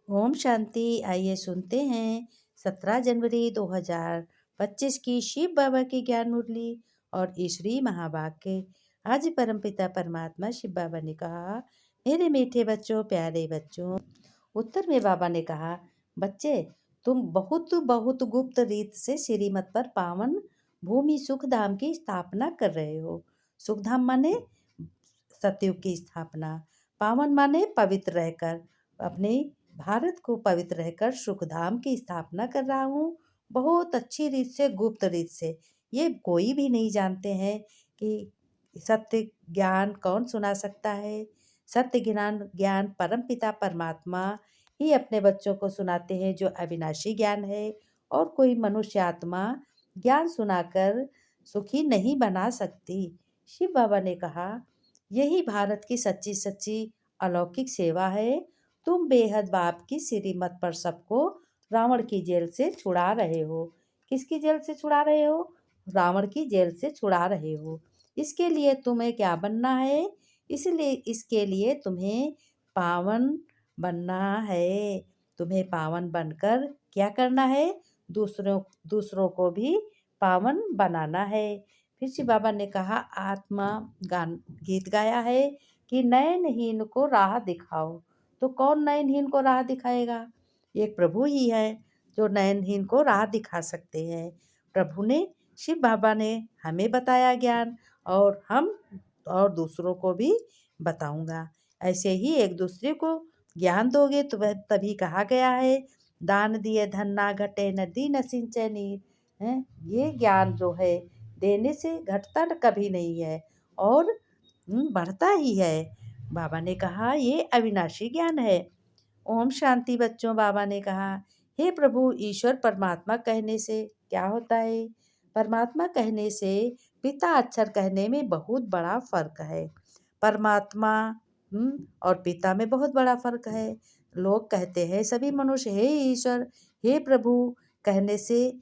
ओम शांति। आइए सुनते हैं 17 जनवरी 2025 की शिव बाबा की ज्ञान मुरली और ईश्वरी महावाक्य। आज परमपिता परमात्मा शिव बाबा ने कहा, मेरे मीठे बच्चों, प्यारे बच्चों। उत्तर में बाबा ने कहा, बच्चे, तुम बहुत बहुत गुप्त रीत से श्रीमत पर पावन भूमि सुखधाम की स्थापना कर रहे हो। सुखधाम माने सतयुग की स्थापना, पावन माने पवित्र रहकर, अपने भारत को पवित्र रहकर सुखधाम की स्थापना कर रहा हूँ। बहुत अच्छी रीत से, गुप्त रीत से। ये कोई भी नहीं जानते हैं कि सत्य ज्ञान कौन सुना सकता है। सत्य ज्ञान ज्ञान परमपिता परमात्मा ही अपने बच्चों को सुनाते हैं, जो अविनाशी ज्ञान है। और कोई मनुष्य आत्मा ज्ञान सुनाकर सुखी नहीं बना सकती। शिव बाबा ने कहा, यही भारत की सच्ची सच्ची अलौकिक सेवा है। तुम बेहद बाप की श्रीमत पर सबको रावण की जेल से छुड़ा रहे हो। किसकी जेल से छुड़ा रहे हो? रावण की जेल से छुड़ा रहे हो। इसके लिए तुम्हें क्या बनना है? इसके लिए तुम्हें पावन बनना है। तुम्हें पावन बनकर क्या करना है? दूसरों को भी पावन बनाना है। फिर शिव बाबा ने कहा, आत्मा गान गीत गाया है कि नयनहीन को राह दिखाओ। तो कौन नयनहीन को राह दिखाएगा? एक प्रभु ही है जो नयनहीन को राह दिखा सकते हैं। प्रभु ने, शिव बाबा ने हमें बताया ज्ञान, और हम और दूसरों को भी बताऊंगा। ऐसे ही एक दूसरे को ज्ञान दोगे तो वह तभी कहा गया है, दान दिए धन ना घटे, नदी न सिंचे नीर। है, ये ज्ञान जो है देने से घटता कभी नहीं है और बढ़ता ही है। बाबा ने कहा, ये अविनाशी ज्ञान है। ओम शांति बच्चों। बाबा ने कहा, हे प्रभु, ईश्वर परमात्मा कहने से क्या होता है? परमात्मा कहने से पिता अक्षर कहने में बहुत बड़ा फर्क है। परमात्मा और पिता में बहुत बड़ा फर्क है। लोग कहते हैं, सभी मनुष्य हे ईश्वर, हे प्रभु कहने से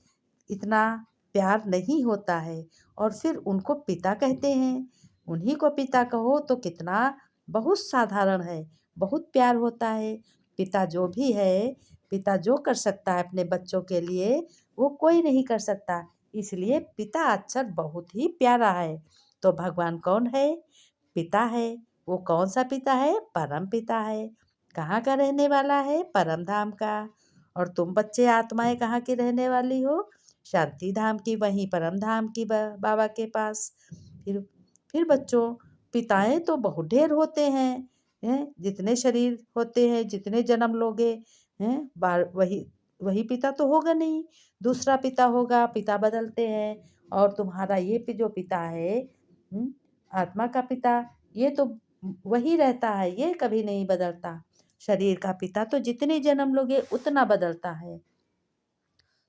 इतना प्यार नहीं होता है, और फिर उनको पिता कहते हैं। उन्हीं को पिता कहो तो कितना बहुत साधारण है, बहुत प्यार होता है। पिता जो भी है, पिता जो कर सकता है अपने बच्चों के लिए, वो कोई नहीं कर सकता। इसलिए पिता अक्षर बहुत ही प्यारा है। तो भगवान कौन है? पिता है। वो कौन सा पिता है? परम पिता है। कहाँ का रहने वाला है? परम धाम का। और तुम बच्चे आत्माएं कहाँ की रहने वाली हो? शांति धाम की, वहीं परम धाम की, बाबा के पास। फिर फिर बच्चों, पिताएं तो बहुत ढेर होते हैं, जितने शरीर होते हैं, जितने जन्म लोगे हैं, बार वही वही पिता तो होगा नहीं, दूसरा पिता होगा। पिता बदलते हैं, और तुम्हारा ये जो पिता है, आत्मा का पिता, ये तो वही रहता है, ये कभी नहीं बदलता। शरीर का पिता तो जितने जन्म लोगे उतना बदलता है।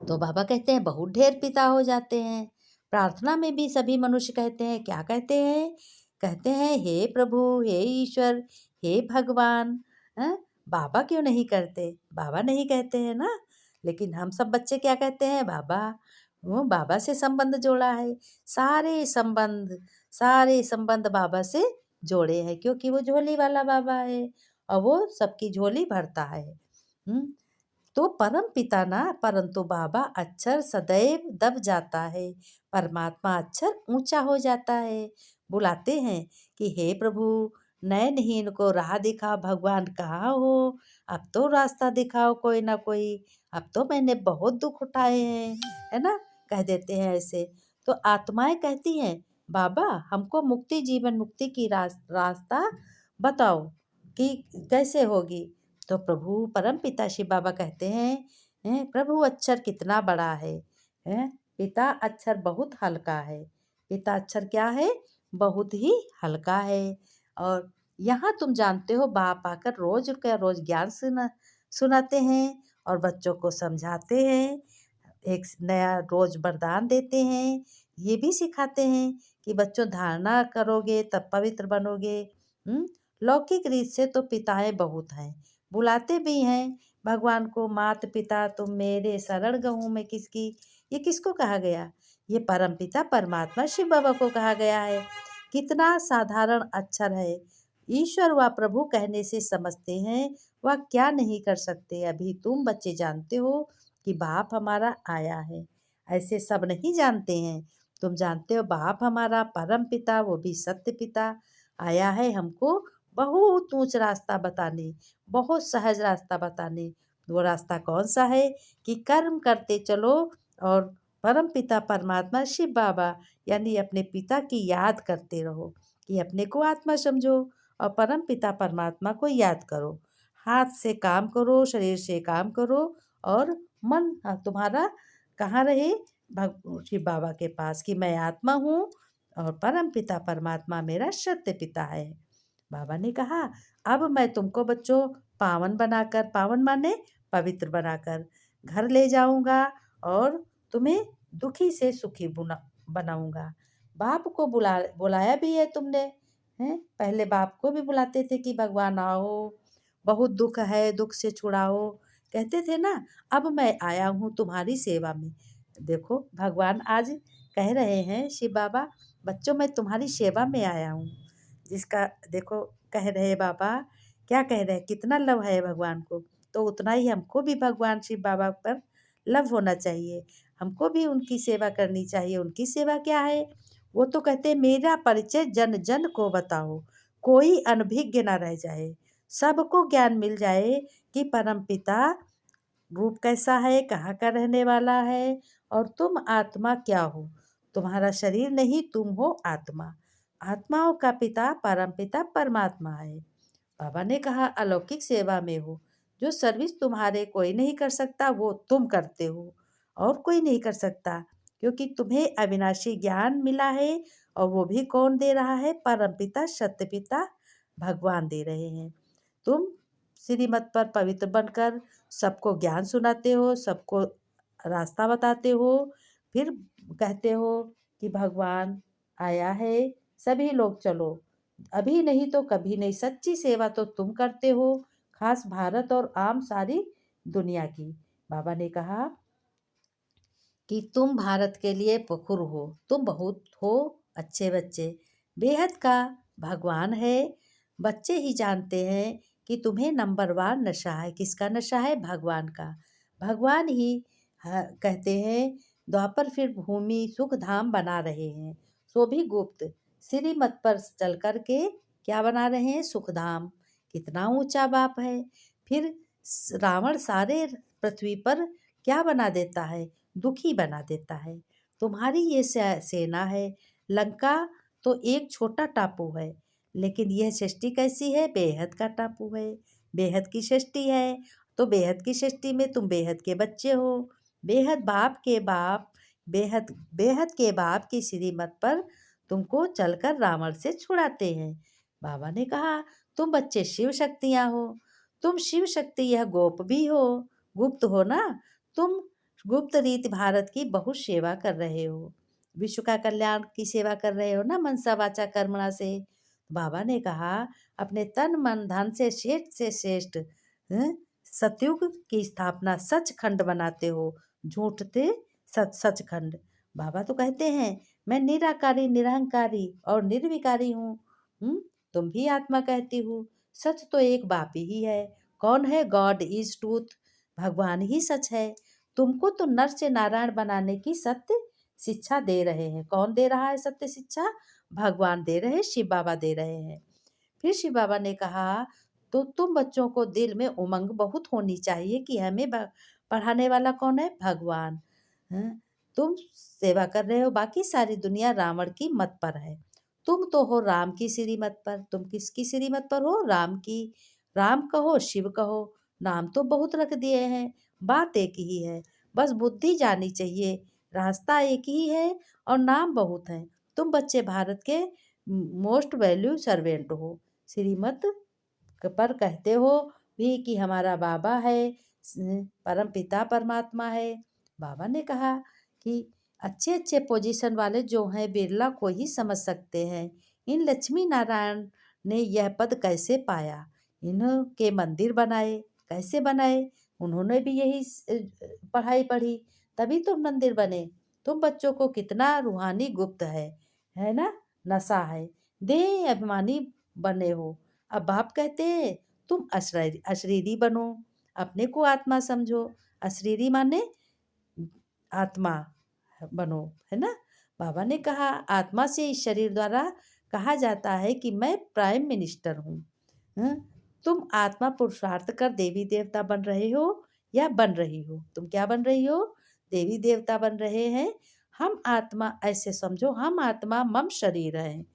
तो बाबा कहते हैं, बहुत ढेर पिता हो जाते हैं। प्रार्थना में भी सभी मनुष्य कहते हैं, क्या कहते हैं? कहते हैं, हे प्रभु, हे ईश्वर, हे भगवान। हैं? बाबा क्यों नहीं करते? बाबा नहीं कहते हैं ना। लेकिन हम सब बच्चे क्या कहते हैं? बाबा। वो बाबा से संबंध जोड़ा है। सारे संबंध बाबा से जोड़े हैं, क्योंकि वो झोली वाला बाबा है, और वो सबकी झोली भरता है। तो परम पिता ना, परंतु बाबा अक्षर सदैव दब जाता है। परमात्मा अक्षर ऊंचा हो जाता है। बुलाते हैं कि हे प्रभु, नयनहीन को राह दिखाओ। भगवान कहाँ हो? अब तो रास्ता दिखाओ कोई ना कोई। अब तो मैंने बहुत दुख उठाए हैं, है ना, कह देते हैं ऐसे। तो आत्माएं कहती हैं, बाबा हमको मुक्ति, जीवन मुक्ति की रास्ता बताओ कि कैसे होगी। तो प्रभु परम पिता शिव बाबा कहते हैं, प्रभु अक्षर कितना बड़ा है, पिता अक्षर बहुत हल्का है। पिता अक्षर क्या है? बहुत ही हल्का है। और यहाँ तुम जानते हो, बाप आकर रोज का रोज ज्ञान सुनाते हैं, और बच्चों को समझाते हैं, एक नया रोज वरदान देते हैं। ये भी सिखाते हैं कि बच्चों, धारणा करोगे तब पवित्र बनोगे। लौकिक रीत से तो पिताएं बहुत हैं, बुलाते भी हैं भगवान को, मात पिता तुम मेरे शरण गहूँ मैं किसकी। ये किसको कहा गया? ये परम पिता परमात्मा शिव बाबा को कहा गया है। कितना साधारण अक्षर है, ईश्वर व प्रभु कहने से समझते हैं, वह क्या नहीं कर सकते। अभी तुम बच्चे जानते हो कि बाप हमारा आया है, ऐसे सब नहीं जानते हैं। तुम जानते हो बाप हमारा परम पिता, वो भी सत्य पिता आया है हमको बहुत ऊंच रास्ता बताने, बहुत सहज रास्ता बताने। वो रास्ता कौन सा है कि कर्म करते चलो और परम पिता परमात्मा शिव बाबा यानी अपने पिता की याद करते रहो, कि अपने को आत्मा समझो और परम पिता परमात्मा को याद करो। हाथ से काम करो, शरीर से काम करो और मन तुम्हारा कहाँ रहे? शिव बाबा के पास, कि मैं आत्मा हूँ और परम पिता परमात्मा मेरा सत्य पिता है। बाबा ने कहा अब मैं तुमको बच्चों पावन बनाकर, पावन माने पवित्र बनाकर घर ले जाऊंगा और तुम्हें दुखी से सुखी बनाऊंगा। बाप को बुलाया भी है तुमने, हैं? पहले बाप को भी बुलाते थे कि भगवान आओ, बहुत दुख है, दुख से छुड़ाओ, कहते थे ना। अब मैं आया हूँ तुम्हारी सेवा में। देखो भगवान आज कह रहे हैं शिव बाबा, बच्चों मैं तुम्हारी सेवा में आया हूँ। जिसका देखो कह रहे बाबा, क्या कह रहे हैं, कितना लव है भगवान को, तो उतना ही हमको भी भगवान शिव बाबा पर लव होना चाहिए। हमको भी उनकी सेवा करनी चाहिए। उनकी सेवा क्या है? वो तो कहते हैं मेरा परिचय जन जन को बताओ, कोई अनभिज्ञ ना रह जाए, सबको ज्ञान मिल जाए कि परम पिता रूप कैसा है, कहाँ का रहने वाला है और तुम आत्मा क्या हो। तुम्हारा शरीर नहीं, तुम हो आत्मा। आत्माओं का पिता परम पिता परमात्मा है। बाबा ने कहा अलौकिक सेवा में हो, जो सर्विस तुम्हारे कोई नहीं कर सकता वो तुम करते हो, और कोई नहीं कर सकता, क्योंकि तुम्हें अविनाशी ज्ञान मिला है। और वो भी कौन दे रहा है? परम पिता सत्य पिता भगवान दे रहे हैं। तुम श्रीमत पर पवित्र बनकर सबको ज्ञान सुनाते हो, सबको रास्ता बताते हो, फिर कहते हो कि भगवान आया है, सभी लोग चलो। अभी नहीं तो कभी नहीं। सच्ची सेवा तो तुम करते हो, खास भारत और आम सारी दुनिया की। बाबा ने कहा कि तुम भारत के लिए पुकुर हो, तुम बहुत हो अच्छे बच्चे, बेहद का भगवान है। बच्चे ही जानते हैं कि तुम्हें नंबर वन नशा है। किसका नशा है? भगवान का। भगवान ही कहते हैं द्वापर फिर भूमि सुख धाम बना रहे हैं, सो भी गुप्त श्रीमत पर चल कर के क्या बना रहे हैं? सुख धाम। कितना ऊंचा बाप है। फिर रावण सारे पृथ्वी पर क्या बना देता है? दुखी बना देता है। तुम्हारी ये सेना है। लंका तो एक छोटा टापू है, लेकिन यह सृष्टि कैसी है? बेहद का टापू है, बेहद की सृष्टि है। तो बेहद की सृष्टि में तुम बेहद के बच्चे हो। बेहद बाप के बाप, बेहद बेहद के बाप की श्रीमत पर तुमको चलकर रावण से छुड़ाते हैं। बाबा ने कहा तुम बच्चे शिव शक्तियाँ हो। तुम शिव शक्ति यह गोप भी हो, गुप्त हो ना। तुम गुप्त रीति भारत की बहुत सेवा कर रहे हो, विश्व का कल्याण की सेवा कर रहे हो ना, मनसा वाचा कर्मणा से। बाबा ने कहा अपने तन मन धन से श्रेष्ठ हैं, सतयुग की स्थापना सचखंड बनाते हो, झूठते सचखंड। बाबा तो कहते हैं मैं निराकारी निरहंकारी और निर्विकारी हूँ। तुम भी आत्मा कहती हूँ। सच तो एक बाप ही है। कौन है? God is truth. भगवान ही सच है। तुमको तो नर से नारायण बनाने की सत्य शिक्षा दे रहे हैं। कौन दे रहा है सत्य शिक्षा? भगवान दे रहे हैं, शिव बाबा दे रहे हैं। फिर शिव बाबा ने कहा तो तुम बच्चों को दिल में उमंग बहुत होनी चाहिए कि हमें पढ़ाने वाला कौन है? भगवान। हैं? तुम सेवा कर रहे हो, बाकी सारी दुनिया रावण की मत पर है। तुम तो हो राम की श्रीमत पर। तुम किसकी श्रीमत पर हो? राम की। राम कहो शिव कहो, नाम तो बहुत रख दिए हैं, बात एक ही है। बस बुद्धि जानी चाहिए, रास्ता एक ही है और नाम बहुत हैं। तुम बच्चे भारत के मोस्ट वैल्यू सर्वेंट हो। श्रीमत पर कहते हो भी कि हमारा बाबा है, परम पिता परमात्मा है। बाबा ने कहा कि अच्छे अच्छे पोजीशन वाले जो हैं बिरला को ही समझ सकते हैं। इन लक्ष्मी नारायण ने यह पद कैसे पाया? इनके मंदिर बनाए, कैसे बनाए? उन्होंने भी यही पढ़ाई पढ़ी, तभी तो मंदिर बने। तुम बच्चों को कितना रूहानी गुप्त है ना, नशा है। देह अभिमानी बने हो, अब बाप कहते हैं तुम अशरीरी बनो, अपने को आत्मा समझो। अशरीरी माने आत्मा बनो, है ना। बाबा ने कहा आत्मा से इस शरीर द्वारा कहा जाता है कि मैं प्राइम मिनिस्टर हूँ। हं? तुम आत्मा पुरुषार्थ कर देवी देवता बन रहे हो या बन रही हो। तुम क्या बन रही हो? देवी देवता बन रहे हैं। हम आत्मा ऐसे समझो, हम आत्मा मम शरीर है।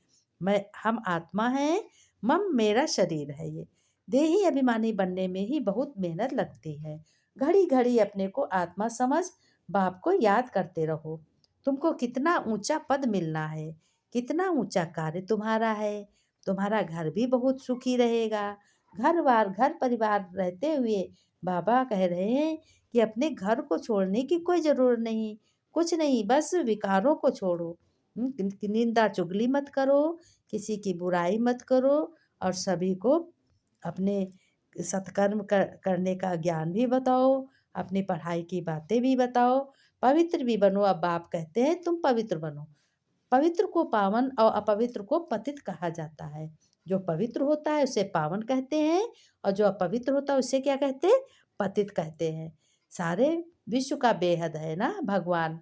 हम आत्मा हैं, मम मेरा शरीर है। ये देही अभिमानी बनने में ही बहुत मेहनत लगती है। घड़ी घड़ी अपने को आत्मा समझ बाप को याद करते रहो। तुमको कितना ऊंचा पद मिलना है, कितना ऊंचा कार्य तुम्हारा है। तुम्हारा घर भी बहुत सुखी रहेगा। घर परिवार रहते हुए बाबा कह रहे हैं कि अपने घर को छोड़ने की कोई ज़रूरत नहीं। कुछ नहीं, बस विकारों को छोड़ो। निंदा चुगली मत करो, किसी की बुराई मत करो और सभी को अपने सत्कर्म करने का ज्ञान भी बताओ, अपनी पढ़ाई की बातें भी बताओ, पवित्र भी बनो। अब बाप कहते हैं तुम पवित्र बनो। पवित्र को पावन और अपवित्र को पतित कहा जाता है। जो पवित्र होता है उसे पावन कहते हैं और जो अपवित्र होता है उसे क्या कहते हैं? पतित कहते हैं। सारे विश्व का बेहद है ना भगवान।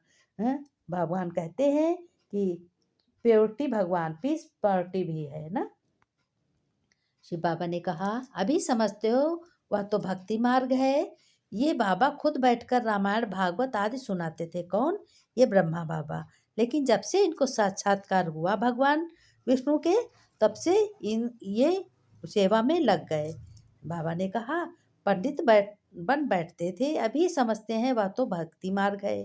भगवान कहते हैं कि प्योरिटी भगवान, पीस प्योरिटी भी है ना। शिव बाबा ने कहा अभी समझते हो, वह तो भक्ति मार्ग है। ये बाबा खुद बैठकर रामायण भागवत आदि सुनाते थे। कौन? ये ब्रह्मा बाबा। लेकिन जब से इनको साक्षात्कार हुआ भगवान विष्णु के, तब से ये सेवा में लग गए। बाबा ने कहा पंडित बन बैठते थे, अभी समझते हैं वह तो भक्ति मार्ग है।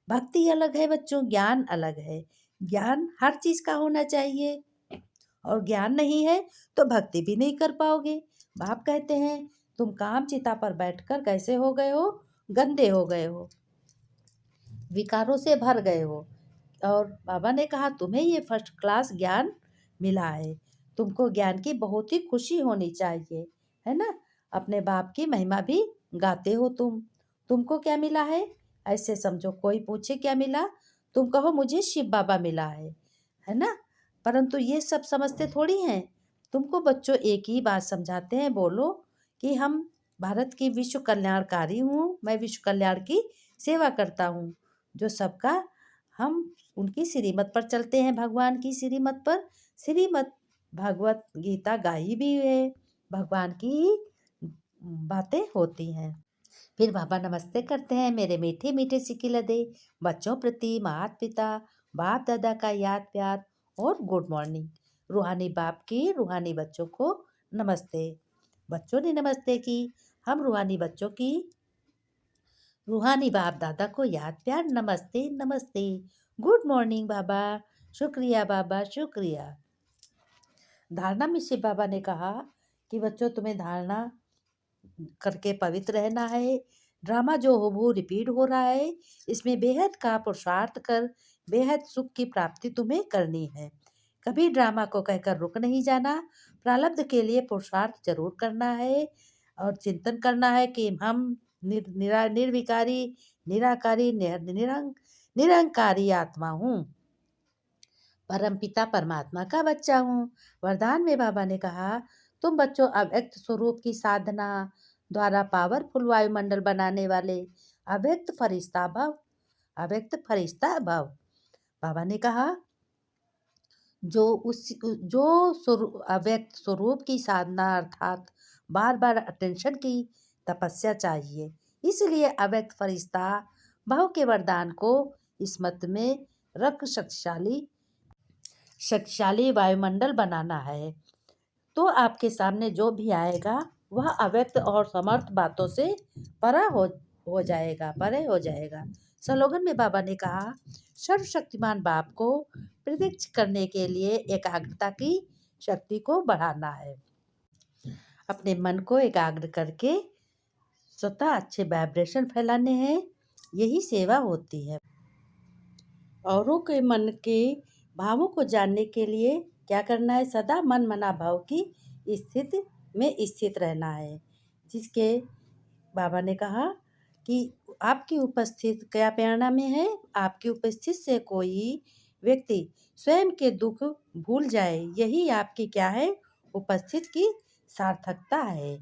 भक्ति अलग है बच्चों, ज्ञान अलग है। ज्ञान हर चीज का होना चाहिए और ज्ञान नहीं है तो भक्ति भी नहीं कर पाओगे। बाप कहते हैं तुम काम चिता पर बैठकर कैसे हो गए हो? गंदे हो गए हो, विकारों से भर गए हो। और बाबा ने कहा तुम्हें ये फर्स्ट क्लास ज्ञान मिला है। तुमको ज्ञान की बहुत ही खुशी होनी चाहिए, है ना। अपने बाप की महिमा भी गाते हो तुम। तुमको क्या मिला है? ऐसे समझो, कोई पूछे क्या मिला, तुम कहो मुझे शिव बाबा मिला है ना। परंतु ये सब समझते थोड़ी हैं। तुमको बच्चों एक ही बात समझाते हैं, बोलो कि हम भारत की विश्व कल्याणकारी हूँ, मैं विश्व कल्याण की सेवा करता हूँ। जो सबका हम उनकी श्रीमत पर चलते हैं, भगवान की श्रीमत पर। श्रीमत भगवत गीता गाई भी है, भगवान की ही बातें होती हैं। फिर बाबा नमस्ते करते हैं, मेरे मीठे मीठे सिकिलदे बच्चों प्रति माता पिता बाप दादा का याद प्यार और गुड मॉर्निंग। रूहानी बाप की रूहानी बच्चों को नमस्ते। बच्चों ने नमस्ते की, हम रूहानी बच्चों की रूहानी बाप दादा को याद प्यार नमस्ते नमस्ते। गुड मॉर्निंग बाबा, शुक्रिया बाबा, शुक्रिया। धारणा में शिव बाबा ने कहा कि बच्चों तुम्हें धारणा करके पवित्र रहना है। ड्रामा जो हो रिपीट हो रहा है, इसमें बेहद का पुरुषार्थ कर बेहद सुख की प्राप्ति तुम्हें करनी है। कभी ड्रामा को कहकर रुक नहीं जाना। प्रारब्ध के लिए पुरुषार्थ जरूर करना है और चिंतन करना है कि हम निर्विकारी निराकारी निरंकारी आत्मा हूँ, परमपिता परमात्मा का बच्चा हूँ। वरदान में बाबा ने कहा तुम बच्चों अव्यक्त स्वरूप की साधना द्वारा पावरफुल वायुमंडल बनाने वाले अव्यक्त फरिश्ता भव, अव्यक्त फरिश्ता भव। बाबा ने कहा जो अव्यक्त स्वरूप की साधना अर्थात बार बार अटेंशन की तपस्या चाहिए। इसलिए अव्यक्त फरिश्ता भव के वरदान को इस मत में रख शक्तिशाली वायुमंडल बनाना है। तो आपके सामने जो भी आएगा वह अव्यक्त और समर्थ बातों से परे हो जाएगा। स्लोगन में बाबा ने कहा सर्वशक्तिमान बाप को प्रत्यक्ष करने के लिए एकाग्रता की शक्ति को बढ़ाना है। अपने मन को एकाग्र करके स्वतः अच्छे वाइब्रेशन फैलाने हैं, यही सेवा होती है। औरों के मन के भावों को जानने के लिए क्या करना है? सदा मन मना भाव की स्थिति में स्थित रहना है। जिसके बाबा ने कहा कि आपकी उपस्थित क्या प्रेरणा में है? आपकी उपस्थित से कोई व्यक्ति स्वयं के दुख भूल जाए, यही आपकी क्या है? उपस्थित की सार्थकता है।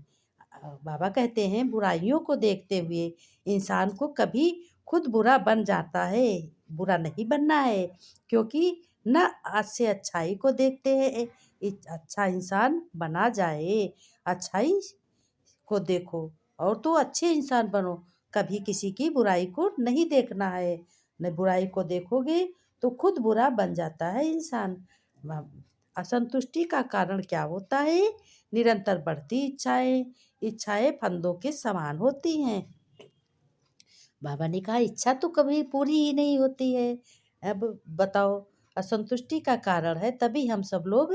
बाबा कहते हैं बुराइयों को देखते हुए इंसान को कभी खुद बुरा बन जाता है, बुरा नहीं बनना है, क्योंकि न आज से अच्छाई को देखते हैं अच्छा इंसान बना जाए। अच्छाई को देखो और तो अच्छे इंसान बनो, कभी किसी की बुराई को नहीं देखना है। न बुराई को देखोगे तो खुद बुरा बन जाता है इंसान। असंतुष्टि का कारण क्या होता है? निरंतर बढ़ती इच्छाएं। इच्छाएं फंदों के समान होती हैं। बाबा ने कहा इच्छा तो कभी पूरी ही नहीं होती है। अब बताओ, असंतुष्टि का कारण है तभी हम सब लोग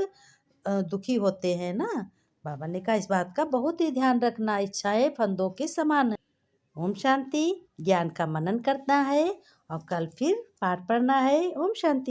दुखी होते हैं ना। बाबा ने कहा इस बात का बहुत ही ध्यान रखना, इच्छाएं फंदों के समान है। ओम शांति। ज्ञान का मनन करना है और कल फिर पाठ पढ़ना है। ओम शांति।